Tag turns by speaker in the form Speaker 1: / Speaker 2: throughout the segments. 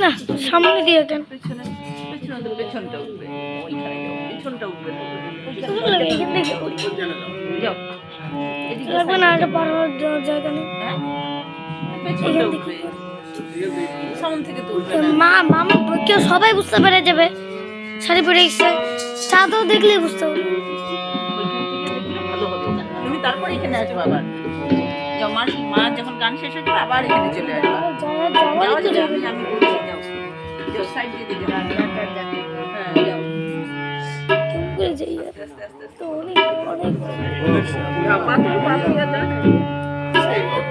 Speaker 1: না সামনে দিয়ে কেন
Speaker 2: পেছনটা উঠবে পেছনটা উঠবে
Speaker 1: না আগে পার হওয়ার জায়গা নেই। মা মামা কেউ সবাই বুঝতে পেরে যাবে শাড়ি পরে এসে চাঁদও দেখলেই বুঝতে পারবে।
Speaker 2: তুমি তারপর এখানে আসবে আবার মা যখন গান শেষ হয়ে যাবে আবার এখানে চলে আসবে। আমি বলছি যাও সাইড দিয়ে যাও। হ্যাঁ যাও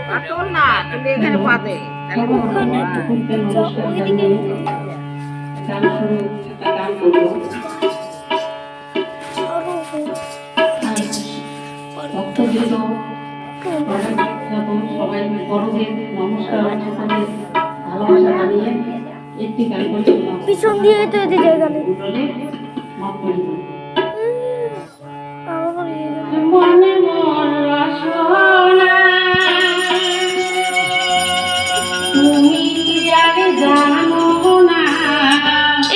Speaker 2: পাতল না তুমি এখানে পাবে
Speaker 3: সবাই বড়দের নমস্কার ভালোবাসা জানিয়ে একটি গান করছিলাম
Speaker 1: পিছন দিয়ে তো এতে জায়গা নেই।
Speaker 3: মনে মন রসনা তুমি আর জানো না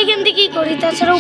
Speaker 1: এখান থেকে কি করি তাছাড়া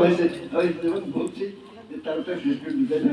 Speaker 4: হয়েছে ওই যেমন বলছি যে তারটা শেষ করে দিতে না